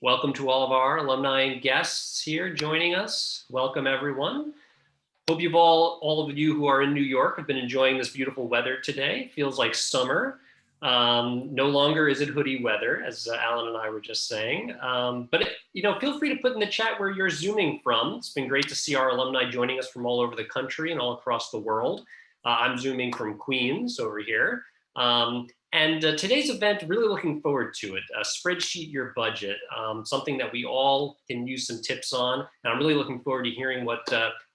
Welcome to all of our alumni and guests here joining us. Welcome, everyone. Hope all of you who are in New York have been enjoying this beautiful weather today. Feels like summer. No longer is it hoodie weather, as Alan and I were just saying. Feel free to put in the chat where you're Zooming from. It's been great to see our alumni joining us from all over the country and all across the world. I'm Zooming from Queens over here. Today's event, really looking forward to it. Spreadsheet your budget, something that we all can use some tips on. And I'm really looking forward to hearing what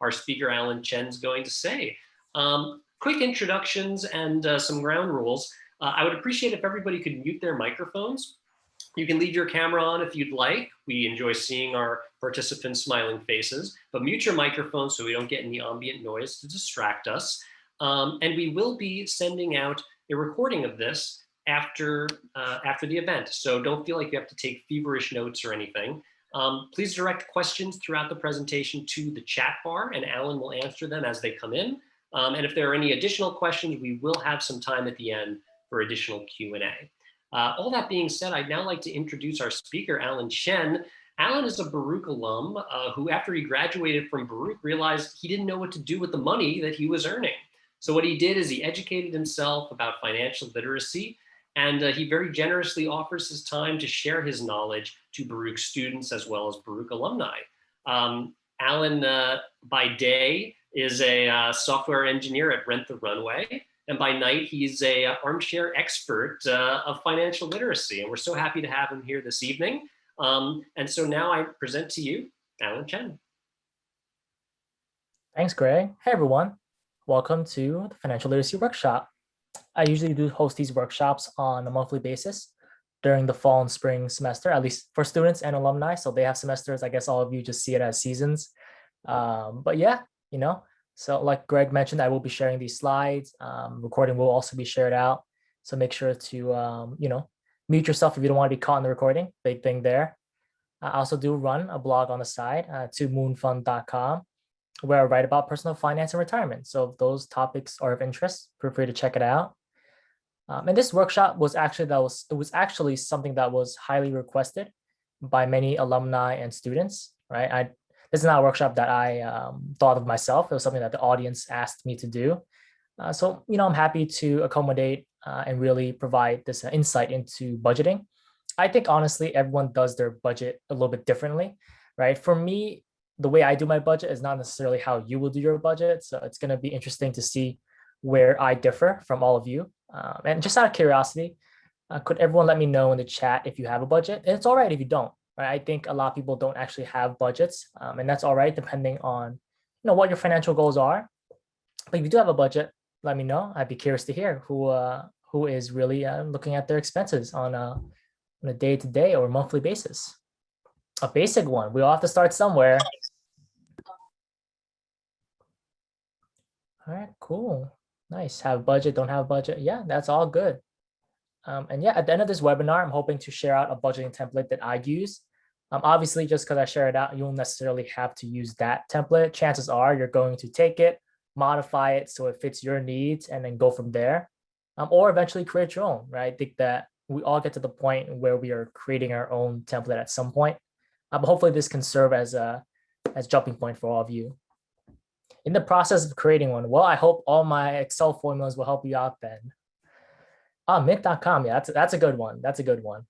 our speaker, Chen, is going to say. Quick introductions and some ground rules. I would appreciate if everybody could mute their microphones. You can leave your camera on if you'd like. We enjoy seeing our participants' smiling faces, but mute your microphone so we don't get any ambient noise to distract us. And we will be sending out a recording of this after the event. So don't feel like you have to take feverish notes or anything. Please direct questions throughout the presentation to the chat bar, and Alan will answer them as they come in. And if there are any additional questions, we will have some time at the end for additional Q&A. All that being said, I'd now like to introduce our speaker, Chen. Alan is a Baruch alum who, after he graduated from Baruch, realized he didn't know what to do with the money that he was earning. So what he did is he educated himself about financial literacy, and he very generously offers his time to share his knowledge to Baruch students as well as Baruch alumni. Alan, by day, is a software engineer at Rent the Runway, and by night, he's a armchair expert of financial literacy, and we're so happy to have him here this evening. And so now I present to you, Chen. Thanks, Greg. Hey, everyone. Welcome to the Financial Literacy Workshop. I usually do host these workshops on a monthly basis during the fall and spring semester, at least for students and alumni. So they have semesters. I guess all of you just see it as seasons. But yeah, so like Greg mentioned, I will be sharing these slides. Recording will also be shared out. So make sure to, mute yourself if you don't want to be caught in the recording. Big thing there. I also do run a blog on the side to moonfund.com, where I write about personal finance and retirement. So if those topics are of interest, feel free to check it out. And this workshop was actually something that was highly requested by many alumni and students, right? This is not a workshop that I thought of myself. It was something that the audience asked me to do. So I'm happy to accommodate and really provide this insight into budgeting. I think honestly, everyone does their budget a little bit differently, right? For me, the way I do my budget is not necessarily how you will do your budget. So it's going to be interesting to see where I differ from all of you. And just out of curiosity, could everyone let me know in the chat if you have a budget? And it's all right if you don't, right? I think a lot of people don't actually have budgets, and that's all right depending on what your financial goals are. But if you do have a budget, let me know. I'd be curious to hear who is really looking at their expenses on a day-to-day or monthly basis. A basic one. We all have to start somewhere. All right, cool. Nice. Have a budget, don't have a budget. Yeah, that's all good. And yeah, at the end of this webinar, I'm hoping to share out a budgeting template that I use. Obviously, just because I share it out, you won't necessarily have to use that template. Chances are you're going to take it, modify it so it fits your needs, and then go from there. Or eventually create your own, right? I think that we all get to the point where we are creating our own template at some point. But hopefully this can serve as a jumping point for all of you. In the process of creating one, well, I hope all my Excel formulas will help you out then. Mint.com, yeah, that's a good one. That's a good one.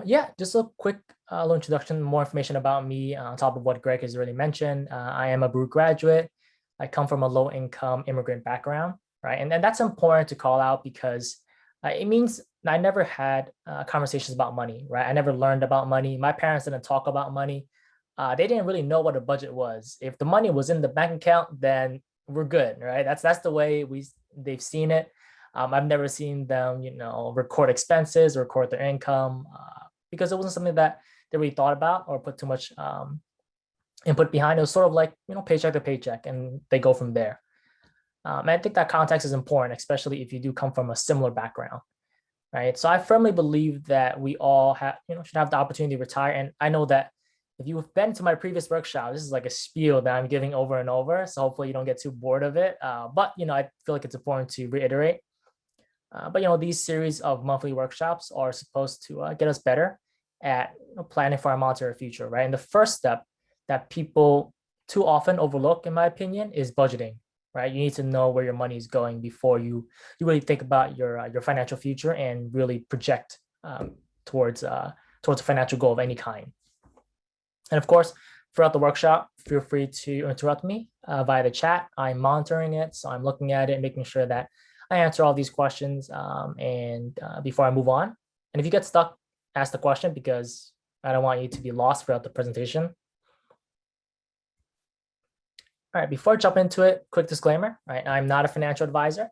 Yeah, just a quick little introduction, more information about me on top of what Greg has already mentioned. I am a Baruch graduate. I come from a low-income immigrant background, right? And that's important to call out because it means I never had conversations about money, right? I never learned about money. My parents didn't talk about money. They didn't really know what a budget was. If the money was in the bank account, then we're good, right? That's the way they've seen it. I've never seen them, record expenses, record their income, because it wasn't something that they really thought about or put too much input behind. It was sort of like, paycheck to paycheck, and they go from there. And I think that context is important, especially if you do come from a similar background, right? So I firmly believe that we all should have the opportunity to retire. And I know that if you've been to my previous workshop, this is like a spiel that I'm giving over and over. So hopefully you don't get too bored of it. But I feel like it's important to reiterate. But these series of monthly workshops are supposed to get us better at planning for our monetary future, right? And the first step that people too often overlook, in my opinion, is budgeting, right? You need to know where your money is going before you really think about your financial future and really project towards towards a financial goal of any kind. And of course, throughout the workshop, feel free to interrupt me via the chat. I'm monitoring it, so I'm looking at it, making sure that I answer all these questions and before I move on. And if you get stuck, ask the question because I don't want you to be lost throughout the presentation. All right, before I jump into it, quick disclaimer, right? I'm not a financial advisor,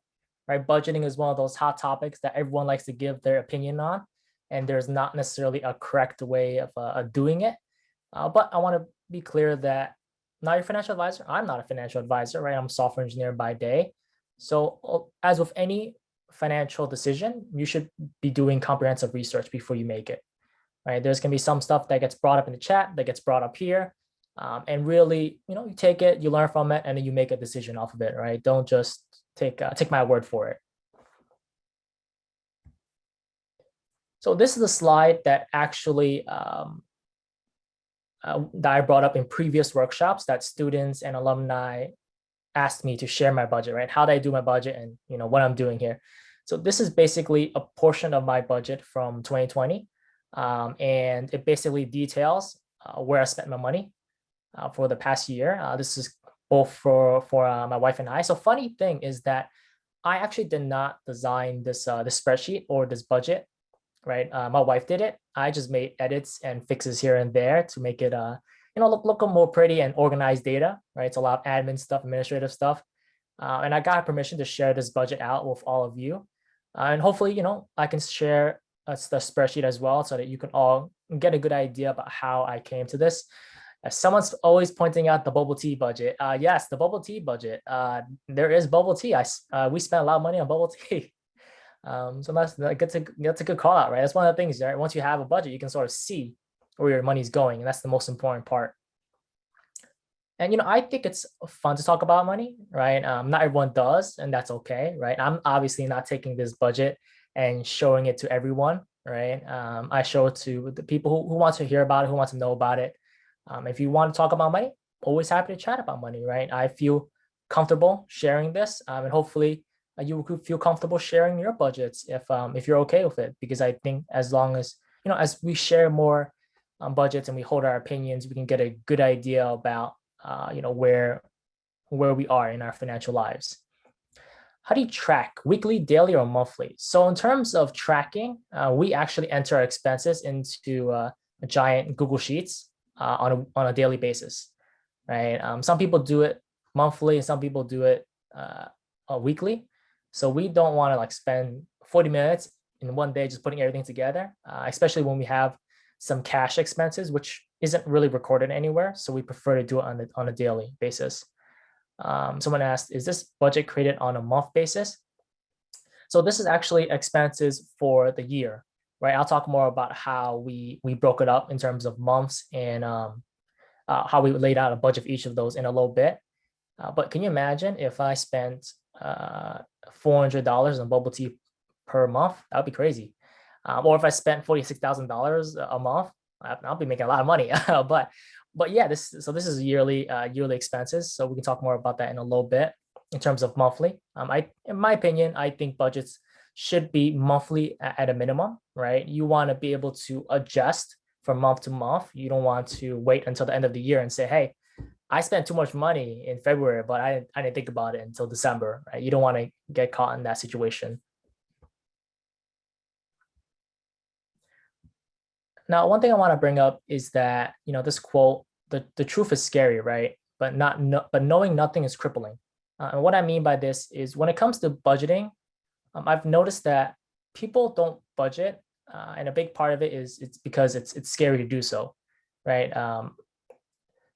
right? Budgeting is one of those hot topics that everyone likes to give their opinion on, and there's not necessarily a correct way of doing it. But I want to be clear that not your financial advisor. I'm not a financial advisor, right? I'm a software engineer by day. So as with any financial decision, you should be doing comprehensive research before you make it, right? There's going to be some stuff that gets brought up in the chat that gets brought up here. And really, you take it, you learn from it, and then you make a decision off of it, right? Don't just take my word for it. So this is a slide that actually that I brought up in previous workshops that students and alumni asked me to share my budget, right? How do I do my budget and what I'm doing here. So this is basically a portion of my budget from 2020. And it basically details where I spent my money for the past year. This is both for my wife and I. So funny thing is that I actually did not design this spreadsheet or this budget, right? My wife did it. I just made edits and fixes here and there to make it look more pretty and organized data, right? It's a lot of admin stuff, administrative stuff. And I got permission to share this budget out with all of you. And hopefully, I can share the spreadsheet as well so that you can all get a good idea about how I came to this. Someone's always pointing out the bubble tea budget. Yes, the bubble tea budget. There is bubble tea. We spent a lot of money on bubble tea. So that's a good call out, right? That's one of the things, right? Once you have a budget, you can sort of see where your money's going, and that's the most important part. And I think it's fun to talk about money, right? Not everyone does, and that's okay, right? I'm obviously not taking this budget and showing it to everyone, right? I show it to the people who want to hear about it, who want to know about it. If you want to talk about money, always happy to chat about money, right? I feel comfortable sharing this, and hopefully you could feel comfortable sharing your budgets if you're okay with it. Because I think as long as as we share more budgets and we hold our opinions, we can get a good idea about where we are in our financial lives. How do you track weekly, daily, or monthly? So in terms of tracking, we actually enter our expenses into a giant Google Sheets on a daily basis, right? Some people do it monthly, and some people do it weekly. So we don't want to spend 40 minutes in one day just putting everything together, especially when we have some cash expenses, which isn't really recorded anywhere. So we prefer to do it on a daily basis. Someone asked, is this budget created on a month basis? So this is actually expenses for the year, right? I'll talk more about how we broke it up in terms of months and how we laid out a budget of each of those in a little bit. But can you imagine if I spent $400 on bubble tea per month? That would be crazy. Or if I spent $46,000 a month, I'll be making a lot of money. but yeah, this is yearly expenses. So we can talk more about that in a little bit in terms of monthly. In my opinion, I think budgets should be monthly at a minimum, right? You want to be able to adjust from month to month. You don't want to wait until the end of the year and say, hey, I spent too much money in February, but I didn't think about it until December, right? You don't want to get caught in that situation. Now, one thing I want to bring up is that, this quote, the truth is scary, right? But knowing nothing is crippling. And what I mean by this is when it comes to budgeting, I've noticed that people don't budget. And a big part of it is it's because it's scary to do so, right?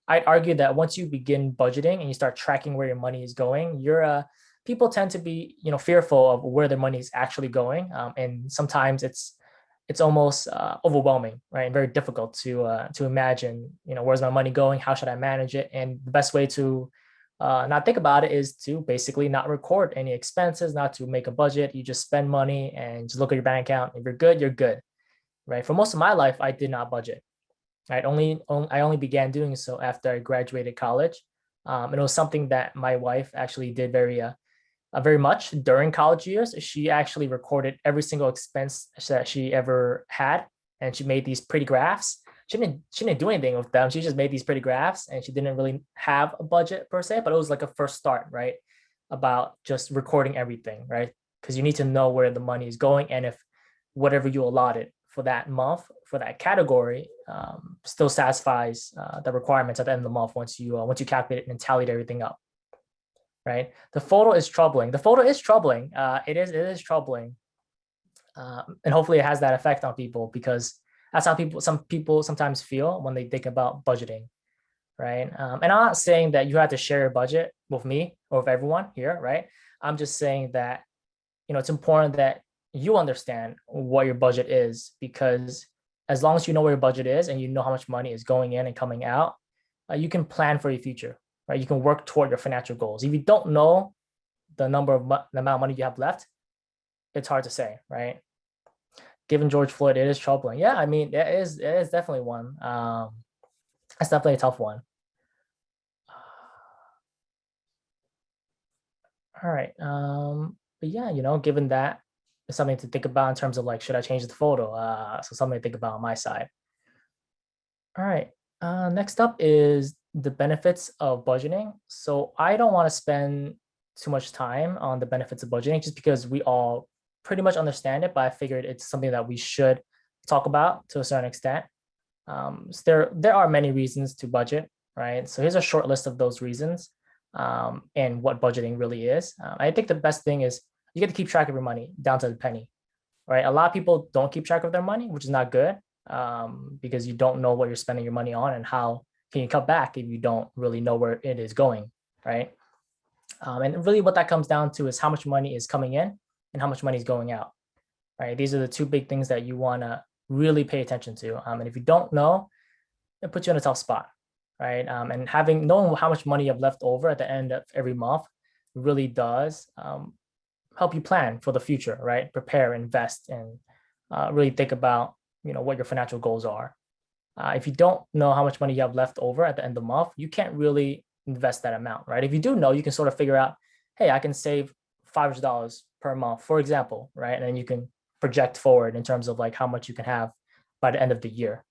I'd argue that once you begin budgeting and you start tracking where your money is going, people tend to be, fearful of where their money is actually going. And sometimes it's almost overwhelming, right? And very difficult to imagine, where's my money going? How should I manage it? And the best way to not think about it is to basically not record any expenses, not to make a budget. You just spend money and just look at your bank account. If you're good, you're good, right? For most of my life, I did not budget. I only began doing so after I graduated college. And it was something that my wife actually did very much during college years. She actually recorded every single expense that she ever had, and she made these pretty graphs. She didn't do anything with them. She just made these pretty graphs, and she didn't really have a budget per se, but it was like a first start, right? About just recording everything, right? Because you need to know where the money is going, and if whatever you allotted for that month for that category still satisfies the requirements at the end of the month once you calculate it and tallied everything up, right? The photo is troubling. The photo is troubling. It is troubling, and hopefully it has that effect on people, because that's how some people sometimes feel when they think about budgeting, right? And I'm not saying that you have to share your budget with me or with everyone here, right? I'm just saying that it's important that you understand what your budget is, because as long as you know where your budget is and you know how much money is going in and coming out, you can plan for your future, right? You can work toward your financial goals. If you don't know the amount of money you have left, it's hard to say, right? Given George Floyd, it is troubling. Yeah, I mean, it is definitely one. It's definitely a tough one. All right. But yeah, given that, it's something to think about in terms of like, should I change the photo? So something to think about on my side. All right. Next up is the benefits of budgeting. So I don't want to spend too much time on the benefits of budgeting just because we all pretty much understand it, but I figured it's something that we should talk about to a certain extent. So there are many reasons to budget, right? So here's a short list of those reasons and what budgeting really is. I think the best thing is you get to keep track of your money down to the penny, right? A lot of people don't keep track of their money, which is not good, because you don't know what you're spending your money on and how can you cut back if you don't really know where it is going, right? And really what that comes down to is how much money is coming in and how much money is going out, right? These are the two big things that you want to really pay attention to. And if you don't know, it puts you in a tough spot, right? And knowing how much money you have left over at the end of every month really does help you plan for the future, right? Prepare, invest, and really think about what your financial goals are. If you don't know how much money you have left over at the end of the month, you can't really invest that amount, right? If you do know, you can sort of figure out, hey, I can save $500 per month, for example, right? And then you can project forward in terms of like how much you can have by the end of the year.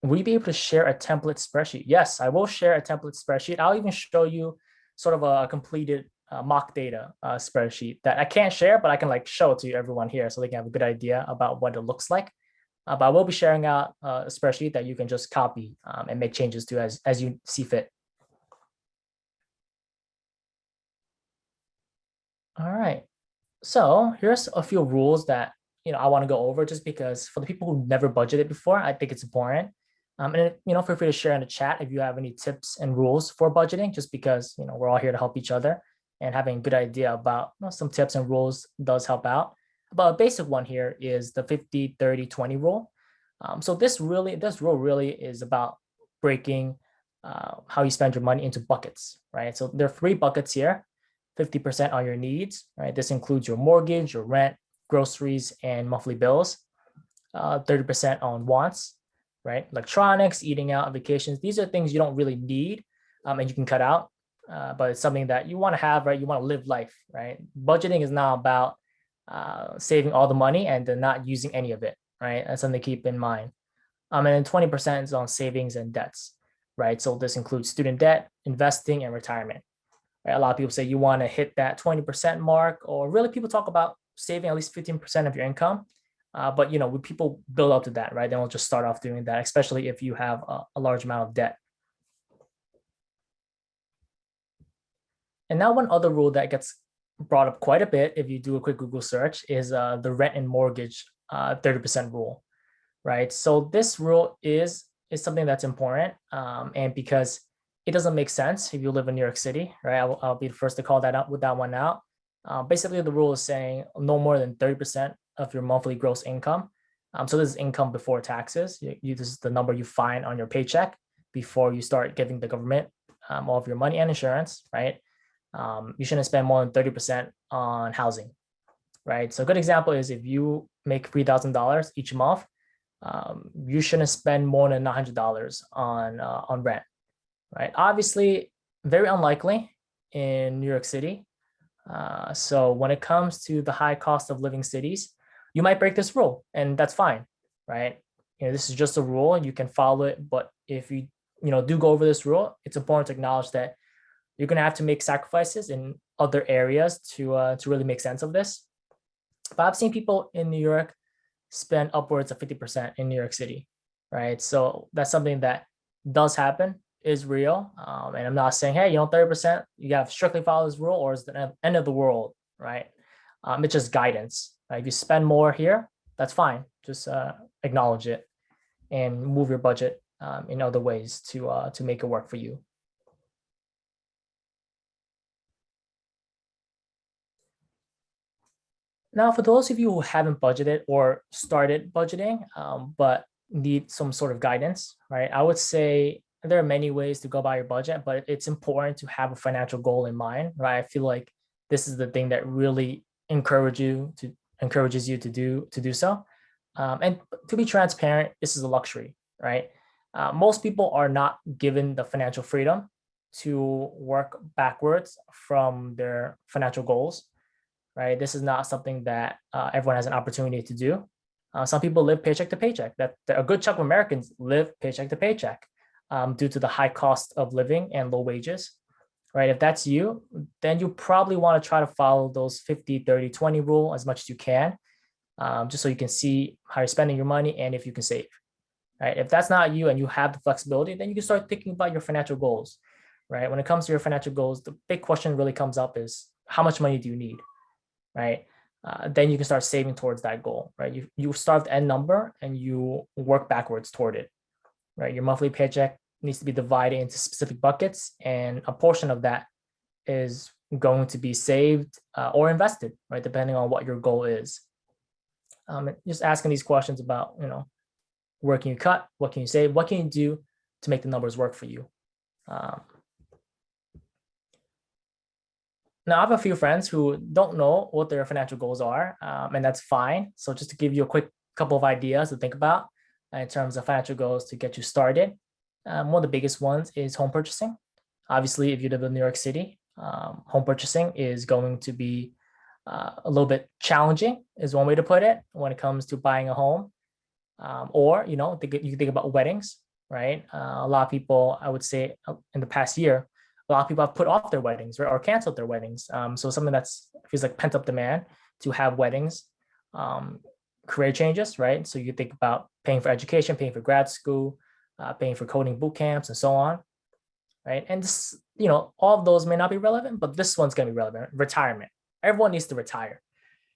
Will you be able to share a template spreadsheet? Yes, I will share a template spreadsheet. I'll even show you sort of a completed mock data spreadsheet that I can't share, but I can like show it to everyone here so they can have a good idea about what it looks like. But I will be sharing out a spreadsheet that you can just copy and make changes to as you see fit. All right. So here's a few rules that I want to go over, just because for the people who never budgeted before, I think it's important. And feel free to share in the chat if you have any tips and rules for budgeting, just because we're all here to help each other, and having a good idea about some tips and rules does help out. But a basic one here is the 50-30-20 rule. So this rule really is about breaking how you spend your money into buckets, right? So there are 3 buckets here. 50% on your needs, right? This includes your mortgage, your rent, groceries, and monthly bills. 30% on wants, right? Electronics, eating out, vacations. These are things you don't really need, and you can cut out, but it's something that you want to have, right? You want to live life, right? Budgeting is not about saving all the money and then not using any of it, right? That's something to keep in mind. And then 20% is on savings and debts, right? So this includes student debt, investing, and retirement. Right? A lot of people say you want to hit that 20% mark, or really people talk about saving at least 15% of your income. But when people build up to that, right? They will just start off doing that, especially if you have a large amount of debt. And now one other rule that gets brought up quite a bit if you do a quick Google search is the rent and mortgage 30% rule, right? So this rule is something that's important, and because it doesn't make sense if you live in New York City, right? I'll be the first to call that out with that one out. Basically, the rule is saying no more than 30% of your monthly gross income. So this is income before taxes. This is the number you find on your paycheck before you start giving the government all of your money and insurance, right? You shouldn't spend more than 30% on housing, right? So a good example is if you make $3,000 each month, you shouldn't spend more than $900 on rent, right? Obviously, very unlikely in New York City. So when it comes to the high cost of living cities, you might break this rule, and that's fine, right? This is just a rule, and you can follow it. But if you do go over this rule, it's important to acknowledge that you're going to have to make sacrifices in other areas to really make sense of this. But I've seen people in New York spend upwards of 50% in New York City, right? So that's something that does happen, is real. And I'm not saying, hey, 30%, you got to strictly follow this rule or it's the end of the world, right? It's just guidance. Right? If you spend more here, that's fine. Just acknowledge it and move your budget in other ways to make it work for you. Now, for those of you who haven't budgeted or started budgeting, but need some sort of guidance, right? I would say there are many ways to go about your budget, but it's important to have a financial goal in mind, right? I feel like this is the thing that really encourages you to do so. And to be transparent, this is a luxury, right? Most people are not given the financial freedom to work backwards from their financial goals, right? This is not something that everyone has an opportunity to do. Some people live paycheck to paycheck. That a good chunk of Americans live paycheck to paycheck due to the high cost of living and low wages, right? If that's you, then you probably want to try to follow those 50, 30, 20 rule as much as you can, just so you can see how you're spending your money and if you can save, right? If that's not you and you have the flexibility, then you can start thinking about your financial goals, right? When it comes to your financial goals, the big question really comes up is how much money do you need, right? Then you can start saving towards that goal, right? You start with the end number and you work backwards toward it, right? Your monthly paycheck needs to be divided into specific buckets, and a portion of that is going to be saved or invested, right? Depending on what your goal is. Just asking these questions about, where can you cut? What can you save? What can you do to make the numbers work for you? Now, I have a few friends who don't know what their financial goals are, and that's fine. So just to give you a quick couple of ideas to think about in terms of financial goals to get you started. One of the biggest ones is home purchasing. Obviously, if you live in New York City, home purchasing is going to be a little bit challenging, is one way to put it, when it comes to buying a home. Or, you can think about weddings, right? A lot of people, I would say in the past year, a lot of people have put off their weddings, right, or canceled their weddings. So something that's feels like pent up demand to have weddings, career changes, right? So you think about paying for education, paying for grad school, paying for coding boot camps, and so on, right? And this, all of those may not be relevant, but this one's going to be relevant. Retirement. Everyone needs to retire,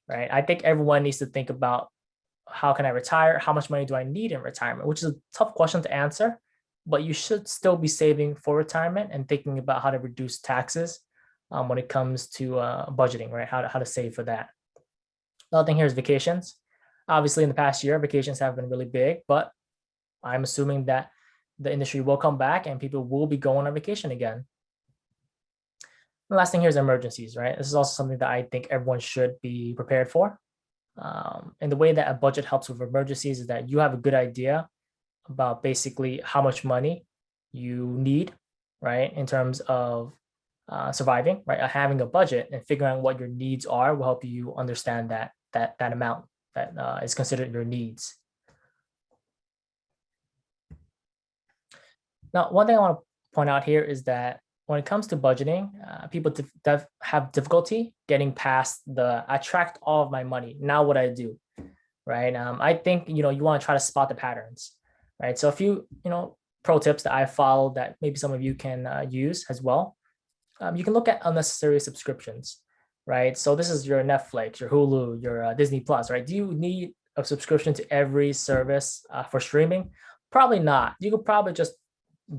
right? I think everyone needs to think about how can I retire? How much money do I need in retirement? Which is a tough question to answer, but you should still be saving for retirement and thinking about how to reduce taxes when it comes to budgeting, right? How to save for that. Another thing here is vacations. Obviously, in the past year, vacations have been really big, but I'm assuming that the industry will come back and people will be going on vacation again. The last thing here is emergencies, right? This is also something that I think everyone should be prepared for. And the way that a budget helps with emergencies is that you have a good idea about basically how much money you need, right, in terms of surviving, right? Having a budget and figuring out what your needs are will help you understand that amount that is considered your needs. Now, one thing I want to point out here is that when it comes to budgeting, people have difficulty getting past I tracked all of my money. Now what I do, right? I think, you want to try to spot the patterns, right? So a few, pro tips that I follow that maybe some of you can use as well. You can look at unnecessary subscriptions, right? So this is your Netflix, your Hulu, your Disney Plus, right? Do you need a subscription to every service for streaming? Probably not. You could probably just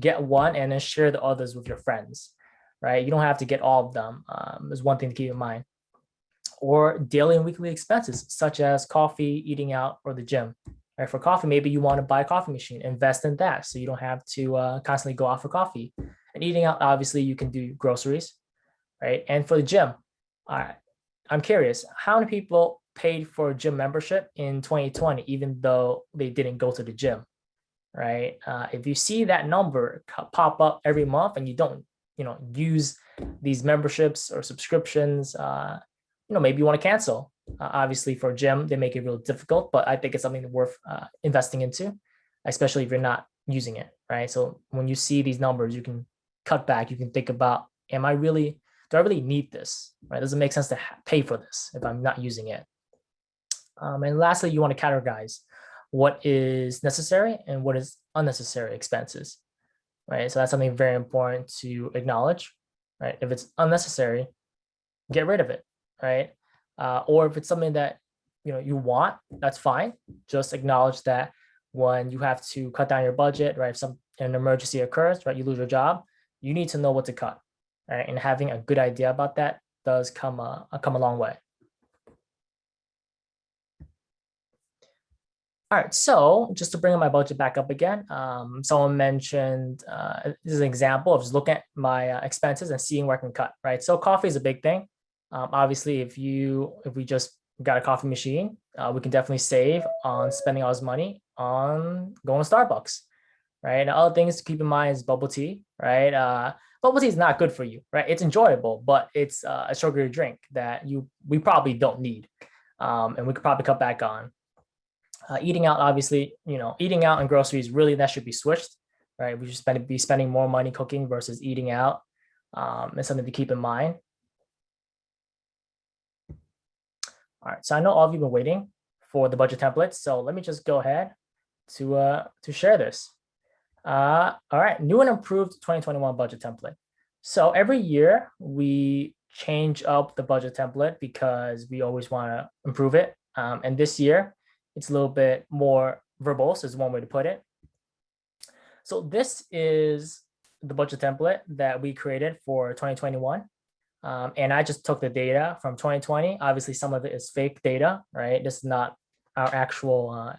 get one and then share the others with your friends, right? You don't have to get all of them. There's one thing to keep in mind. Or daily and weekly expenses, such as coffee, eating out, or the gym. Right? For coffee, maybe you want to buy a coffee machine, invest in that so you don't have to constantly go out for coffee. And eating out, obviously, you can do groceries, right? And for the gym, I'm curious, how many people paid for a gym membership in 2020, even though they didn't go to the gym, right? If you see that number pop up every month and you don't, use these memberships or subscriptions, maybe you want to cancel. Obviously, for a gym, they make it real difficult, but I think it's something worth investing into, especially if you're not using it, right? So when you see these numbers, you can cut back. You can think about, do I really need this, right? Does it make sense to pay for this if I'm not using it? And lastly, you want to categorize what is necessary and what is unnecessary expenses, right? So that's something very important to acknowledge, right? If it's unnecessary, get rid of it, right? Or if it's something that you want, that's fine. Just acknowledge that when you have to cut down your budget, right? If an emergency occurs, right? You lose your job, you need to know what to cut, right? And having a good idea about that does come a long way. All right, so just to bring my budget back up again, someone mentioned this is an example of just looking at my expenses and seeing where I can cut, right? So coffee is a big thing. Obviously, if we just got a coffee machine, we can definitely save on spending all this money on going to Starbucks, right? And other things to keep in mind is bubble tea, right? Bubble tea is not good for you, right? It's enjoyable, but it's a sugary drink that we probably don't need, and we could probably cut back on. Eating out, obviously, eating out and groceries, really that should be switched, right? We should be spending more money cooking versus eating out. It's something to keep in mind. All right, so I know all of you have been waiting for the budget templates, so let me just go ahead to share this. All right, new and improved 2021 budget template. So every year we change up the budget template because we always want to improve it. And this year, it's a little bit more verbose is one way to put it. So this is the budget template that we created for 2021. And I just took the data from 2020. Obviously, some of it is fake data, right? This is not our actual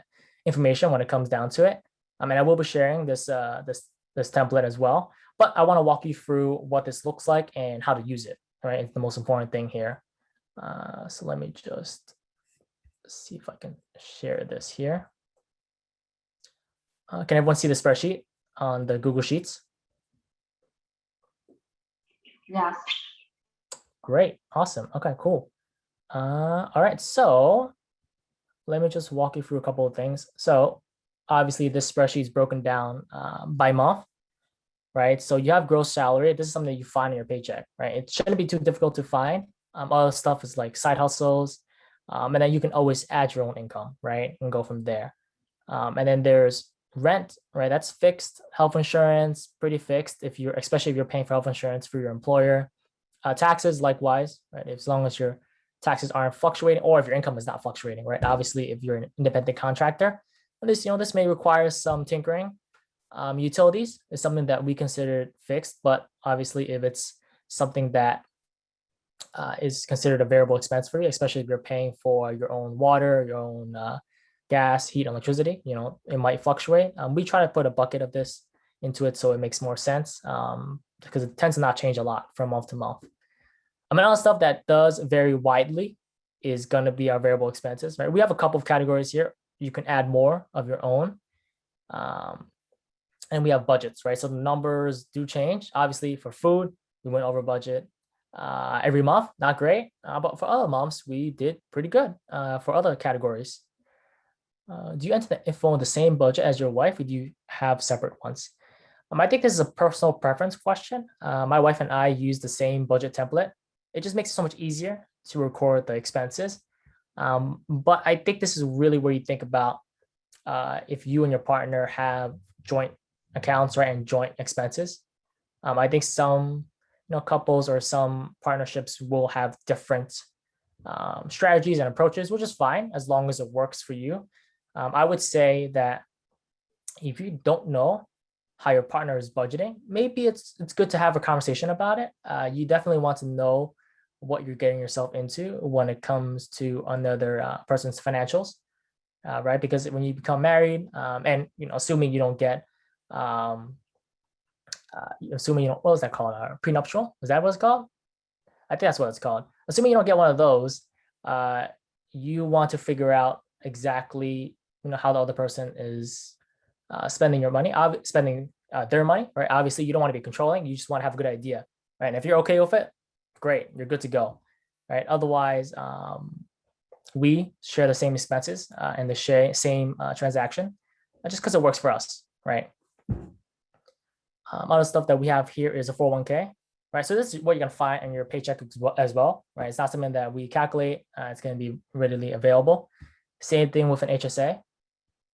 information when it comes down to it. And I will be sharing this template as well. But I want to walk you through what this looks like and how to use it, right? It's the most important thing here. So let me just see if I can share this here. Can everyone see the spreadsheet on the Google Sheets? Yes. Great, awesome. Okay, cool. All right, so let me just walk you through a couple of things. So obviously this spreadsheet is broken down by month, right? So you have gross salary. This is something that you find in your paycheck, right? It shouldn't be too difficult to find. All the stuff is like side hustles, and then you can always add your own income, right? And go from there. And then there's rent, right? That's fixed. Health insurance, pretty fixed especially if you're paying for health insurance for your employer. Taxes, likewise, right? As long as your taxes aren't fluctuating, or if your income is not fluctuating, right? Obviously, if you're an independent contractor, this may require some tinkering. Utilities is something that we consider fixed, but obviously, if it's something that is considered a variable expense for you, especially if you're paying for your own water, your own gas, heat, electricity, it might fluctuate. We try to put a bucket of this into it so it makes more sense, because it tends to not change a lot from month to month. Other stuff that does vary widely is going to be our variable expenses, right? We have a couple of categories here. You can add more of your own. And we have budgets, right? So the numbers do change. Obviously, for food, we went over budget every month, not great. But for other months, we did pretty good for other categories. Do you enter the info in the same budget as your wife, or do you have separate ones? I think this is a personal preference question. My wife and I use the same budget template. It just makes it so much easier to record the expenses. But I think this is really where you think about if you and your partner have joint accounts, right, and joint expenses. I think some couples or some partnerships will have different strategies and approaches, which is fine as long as it works for you. I would say that if you don't know how your partner is budgeting, maybe it's good to have a conversation about it. You definitely want to know what you're getting yourself into when it comes to another person's financials, right? Because when you become married, and assuming you don't get assuming you don't, what was that called? Prenuptial? Is that what it's called? I think that's what it's called. Assuming you don't get one of those, you want to figure out exactly how the other person is spending your money, spending their money, right? Obviously, you don't want to be controlling. You just want to have a good idea, right? And if you're okay with it, great, you're good to go, right? Otherwise, we share the same expenses and the same transaction, just because it works for us, right? Other stuff that we have here is a 401k, right? So this is what you're gonna find in your paycheck as well, right? It's not something that we calculate. It's gonna be readily available. Same thing with an HSA,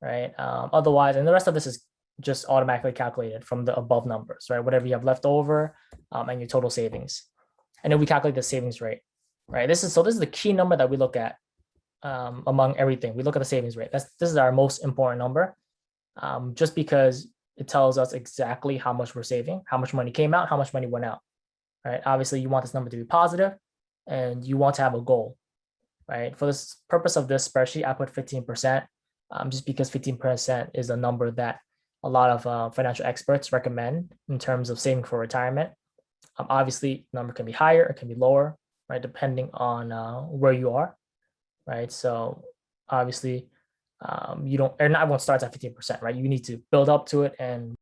right? Otherwise, and the rest of this is just automatically calculated from the above numbers, right? Whatever you have left over and your total savings. And then we calculate the savings rate, right? This is the key number that we look at among everything. We look at the savings rate. This is our most important number, just because it tells us exactly how much we're saving, how much money came out, how much money went out, right? Obviously, you want this number to be positive and you want to have a goal, right? For this purpose of this spreadsheet, I put 15%, just because 15% is a number that a lot of financial experts recommend in terms of saving for retirement. Obviously, the number can be higher, it can be lower, right? Depending on where you are, right? So obviously, you don't, and not everyone starts at 15%, right? You need to build up to it and